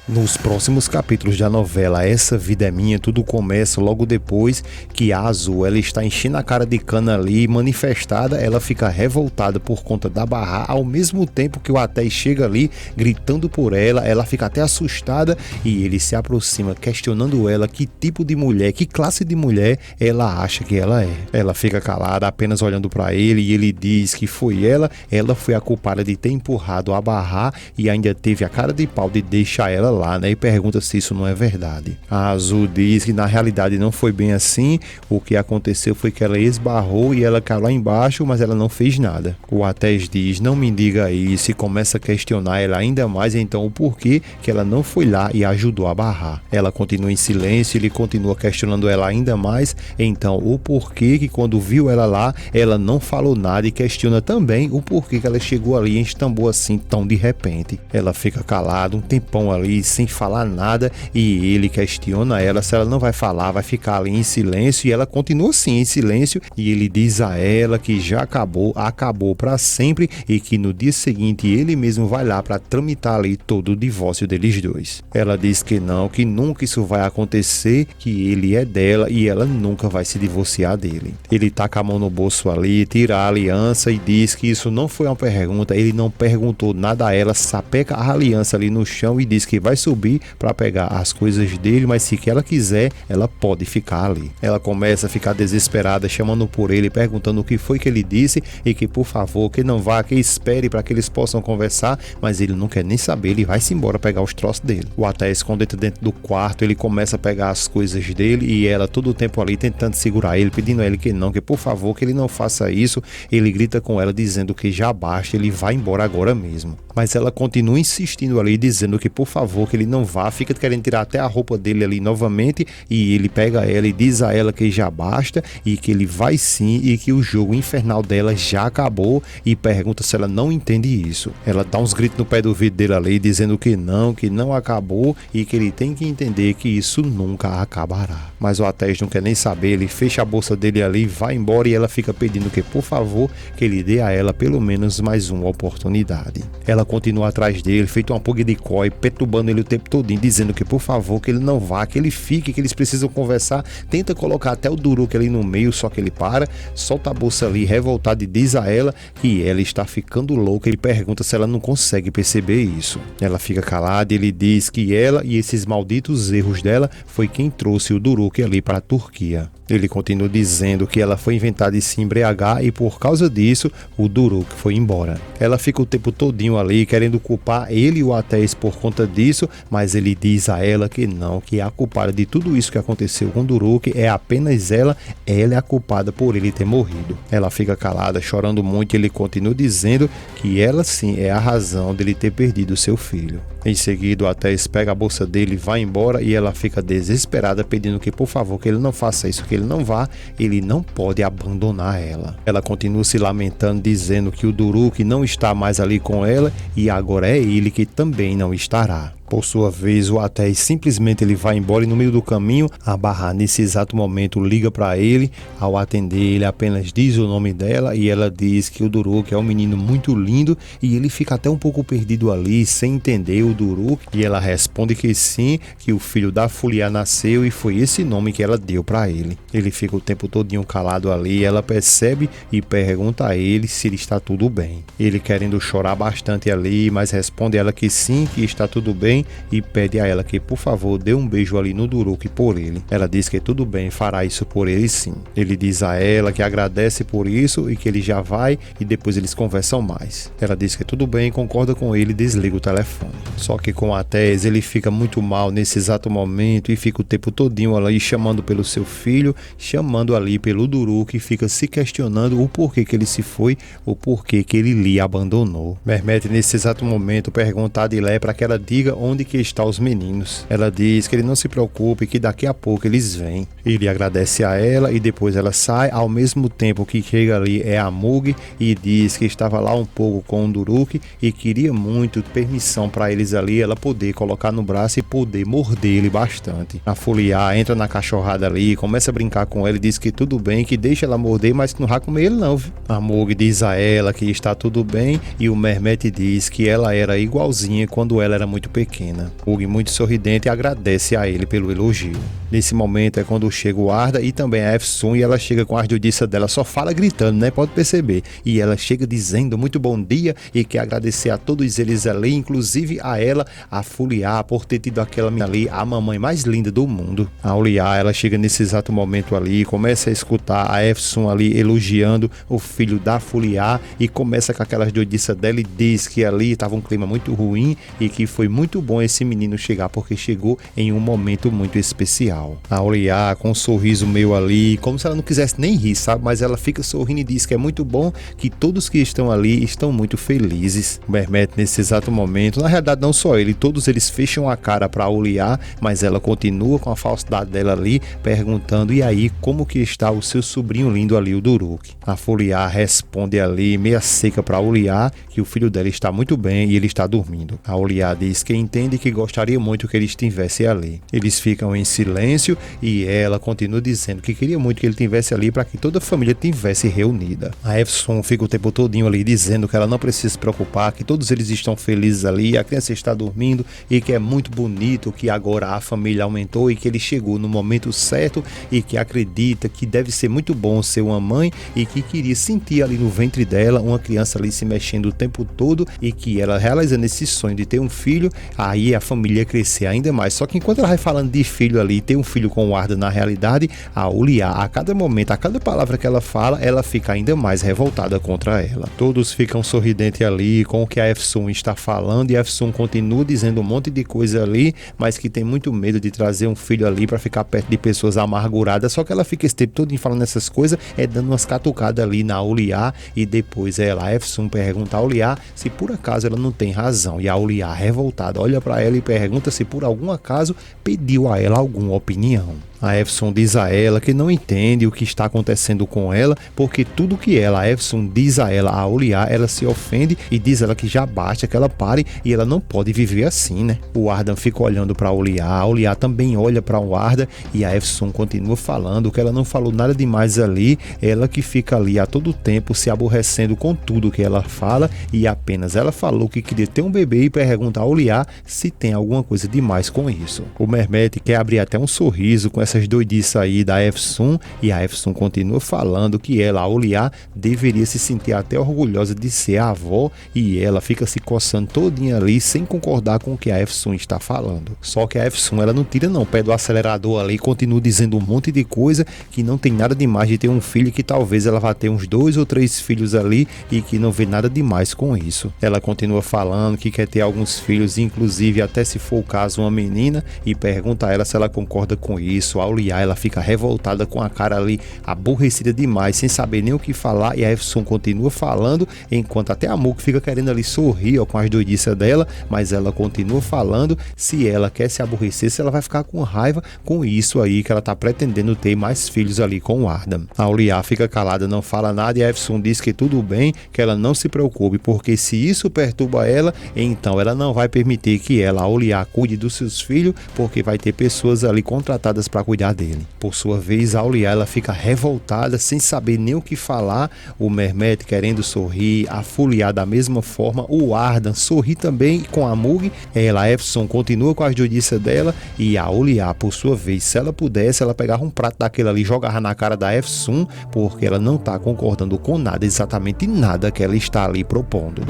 Nos próximos capítulos da novela Essa Vida é Minha, tudo começa logo depois que a Azul ela está enchendo a cara de cana ali, manifestada, ela fica revoltada por conta da Barra, ao mesmo tempo que o Atés chega ali gritando por ela fica até assustada e ele se aproxima questionando ela que tipo de mulher, que classe de mulher ela acha que ela é. Ela fica calada, apenas olhando para ele e ele diz que foi ela foi a culpada de ter empurrado a Barra e ainda teve a cara de pau de deixar ela lá, né? E pergunta se isso não é verdade. A Azul diz que na realidade não foi bem assim, o que aconteceu foi que ela esbarrou e ela caiu lá embaixo, mas ela não fez nada. O Atés diz, não me diga isso, e começa a questionar ela ainda mais, então o porquê que ela não foi lá e ajudou a barrar. Ela continua em silêncio, ele continua questionando ela ainda mais, então o porquê que quando viu ela lá, ela não falou nada e questiona também o porquê que ela chegou ali em Istambul assim tão de repente. Ela fica calada um tempão ali, sem falar nada, e ele questiona ela se ela não vai falar, vai ficar ali em silêncio, e ela continua assim em silêncio, e ele diz a ela que já acabou para sempre, e que no dia seguinte ele mesmo vai lá para tramitar ali todo o divórcio deles dois. Ela diz que não, que nunca isso vai acontecer, que ele é dela e ela nunca vai se divorciar dele. Ele taca a mão no bolso ali, tira a aliança e diz que isso não foi uma pergunta, ele não perguntou nada a ela, sapeca a aliança ali no chão e diz que vai subir para pegar as coisas dele, mas se que ela quiser, ela pode ficar ali. Ela começa a ficar desesperada, chamando por ele, perguntando o que foi que ele disse e que por favor, que não vá, que espere para que eles possam conversar, mas ele não quer nem saber, ele vai se embora pegar os troços dele. O Atés esconde dentro do quarto, ele começa a pegar as coisas dele e ela todo o tempo ali tentando segurar ele, pedindo a ele que não, que por favor, que ele não faça isso. Ele grita com ela dizendo que já basta, ele vai embora agora mesmo. Mas ela continua insistindo ali, dizendo que por favor, que ele não vá, fica querendo tirar até a roupa dele ali novamente, e ele pega ela e diz a ela que já basta e que ele vai sim e que o jogo infernal dela já acabou, e pergunta se ela não entende isso. Ela dá uns gritos no pé do ouvido dele ali, dizendo que não acabou e que ele tem que entender que isso nunca acabará. Mas o Atés não quer nem saber, ele fecha a bolsa dele ali, vai embora, e ela fica pedindo que por favor, que ele dê a ela pelo menos mais uma oportunidade. Ela continua atrás dele, feito uma pulga de coi, perturbando ele o tempo todinho, dizendo que por favor, que ele não vá, que ele fique, que eles precisam conversar. Tenta colocar até o Duruk ali no meio, só que ele para, solta a bolsa ali, revoltado, e diz a ela que ela está ficando louca. Ele pergunta se ela não consegue perceber isso. Ela fica calada e ele diz que ela e esses malditos erros dela foi quem trouxe o Duruk ali para a Turquia. Ele continua dizendo que ela foi inventada de se embriagar e por causa disso o Duruk foi embora. Ela fica o tempo todinho ali querendo culpar ele e o Atés por conta disso, mas ele diz a ela que não, que a culpada de tudo isso que aconteceu com o Duruk é apenas ela é a culpada por ele ter morrido. Ela fica calada, chorando muito, e ele continua dizendo que ela sim é a razão dele ter perdido seu filho. Em seguida, o Atés pega a bolsa dele e vai embora, e ela fica desesperada pedindo que por favor, que ele não faça isso, que ele não vá, ele não pode abandonar ela. Ela continua se lamentando, dizendo que o Duruk não está mais ali com ela e agora é ele que também não estará. Por sua vez, o Atés simplesmente ele vai embora, e no meio do caminho, a Barra nesse exato momento liga para ele. Ao atender, ele apenas diz o nome dela e ela diz que o Duruk é um menino muito lindo, e ele fica até um pouco perdido ali, sem entender o Duruk, e ela responde que sim, que o filho da Fulia nasceu e foi esse nome que ela deu para ele. Ele fica o tempo todinho calado ali, ela percebe e pergunta a ele se ele está tudo bem. Ele querendo chorar bastante ali, mas responde a ela que sim, que está tudo bem, e pede a ela que por favor dê um beijo ali no Duruk por ele. Ela diz que tudo bem, fará isso por ele sim. Ele diz a ela que agradece por isso e que ele já vai, e depois eles conversam mais. Ela diz que tudo bem, concorda com ele e desliga o telefone. Só que com a Atés ele fica muito mal nesse exato momento e fica o tempo todinho ali chamando pelo seu filho, chamando ali pelo Duruk, e fica se questionando o porquê que ele se foi, o porquê que ele lhe abandonou. Mehmet nesse exato momento pergunta a Adilé para que ela diga onde que estão os meninos. Ela diz que ele não se preocupe, que daqui a pouco eles vêm. Ele agradece a ela e depois ela sai. Ao mesmo tempo que chega ali é a Mug e diz que estava lá um pouco com o Duruk e queria muito permissão para eles ali, ela poder colocar no braço e poder morder ele bastante. A Fulia entra na cachorrada ali, começa a brincar com ela e diz que tudo bem, que deixa ela morder, mas que não vai comer ele não, viu? A Mug diz a ela que está tudo bem, e o Mehmet diz que ela era igualzinha quando ela era muito pequena. pequena. Mug, muito sorridente, agradece a ele pelo elogio. Nesse momento é quando chega o Arda e também a Efsun, e ela chega com a ardiodiça dela, só fala gritando, né? Pode perceber. E ela chega dizendo muito bom dia e quer agradecer a todos eles ali, inclusive a ela, a Fuliá, por ter tido aquela menina ali, a mamãe mais linda do mundo. A Uliá, ela chega nesse exato momento ali, começa a escutar a Efsun ali elogiando o filho da Fuliá e começa com aquelas doidiças dela e diz que ali estava um clima muito ruim e que foi muito bom esse menino chegar porque chegou em um momento muito especial. A Uliá com um sorriso meio ali, como se ela não quisesse nem rir, sabe? Mas ela fica sorrindo e diz que é muito bom, que todos que estão ali estão muito felizes. O Mehmet nesse exato momento, na realidade não só ele, todos eles fecham a cara para a Uliá, mas ela continua com a falsidade dela ali, perguntando, e aí, como que está o seu sobrinho lindo ali, o Duruk? A Fuliá responde ali, meia seca para a Uliá, que o filho dela está muito bem e ele está dormindo. A Uliá diz que entende que gostaria muito que ele estivesse ali. Eles ficam em silêncio e ela continua dizendo que queria muito que ele estivesse ali para que toda a família estivesse reunida. A Efsun fica o tempo todinho ali dizendo que ela não precisa se preocupar, que todos eles estão felizes ali, a criança está dormindo e que é muito bonito que agora a família aumentou e que ele chegou no momento certo e que acredita que deve ser muito bom ser uma mãe e que queria sentir ali no ventre dela uma criança ali se mexendo o tempo todo e que ela realizando esse sonho de ter um filho, aí a família ia crescer ainda mais. Só que enquanto ela vai falando de filho ali, ter um filho com o Arda na realidade, a Uliá, a cada momento, a cada palavra que ela fala, ela fica ainda mais revoltada contra ela. Todos ficam sorridentes ali com o que a Efsun está falando e a Efsun continua dizendo um monte de coisa ali, mas que tem muito medo de trazer um filho ali para ficar perto de pessoas amarguradas, só que ela fica esse tempo todo falando essas coisas, dando umas catucadas ali na Uliá e depois ela, a Efsun, pergunta a Uliá se por acaso ela não tem razão e a Uliá, revoltada, olha para ela e pergunta se por algum acaso pediu a ela alguma opinião. A Efsun diz a ela que não entende o que está acontecendo com ela, porque tudo que ela, a Efsun, diz a ela, a Uliá, ela se ofende e diz a ela que já basta, que ela pare e ela não pode viver assim, né? O Arda fica olhando para a Uliá também olha para o Arda e a Efsun continua falando que ela não falou nada demais ali, ela que fica ali a todo tempo se aborrecendo com tudo que ela fala e apenas ela falou que queria ter um bebê e pergunta a Uliá se tem alguma coisa demais com isso. O Mehmet quer abrir até um sorriso com essas doidices aí da Efsun e a Efsun continua falando que ela, a Uliá, deveria se sentir até orgulhosa de ser a avó e ela fica se coçando todinha ali sem concordar com o que a Efsun está falando. Só que a Efsun, ela não tira não o pé do acelerador ali e continua dizendo um monte de coisa que não tem nada demais de ter um filho, que talvez ela vá ter uns 2 ou 3 filhos ali e que não vê nada demais com isso. Ela continua falando que quer ter alguns filhos, inclusive até se for o caso uma menina, e pergunta a ela se ela concorda com isso. A Uliá, ela fica revoltada com a cara ali, aborrecida demais, sem saber nem o que falar, e a Efsun continua falando, enquanto até a Muk fica querendo ali sorrir ó, com as doidices dela, mas ela continua falando se ela quer se aborrecer, se ela vai ficar com raiva com isso aí, que ela tá pretendendo ter mais filhos ali com o Arda. A Uliá fica calada, não fala nada, e a Efsun diz que tudo bem, que ela não se preocupe, porque se isso perturba ela, então ela não vai permitir que ela, a Uliá, cuide dos seus filhos, porque vai ter pessoas ali contratadas para cuidar dele. Por sua vez, a Uliá, ela fica revoltada, sem saber nem o que falar, o Mehmet querendo sorrir, a Fuliá da mesma forma, o Arda sorri também com a Mug, ela, a Efsun, continua com as doidices dela, e a Uliá, por sua vez, se ela pudesse, ela pegava um prato daquele ali e jogava na cara da Efsun, porque ela não tá concordando com nada, exatamente nada que ela está ali propondo.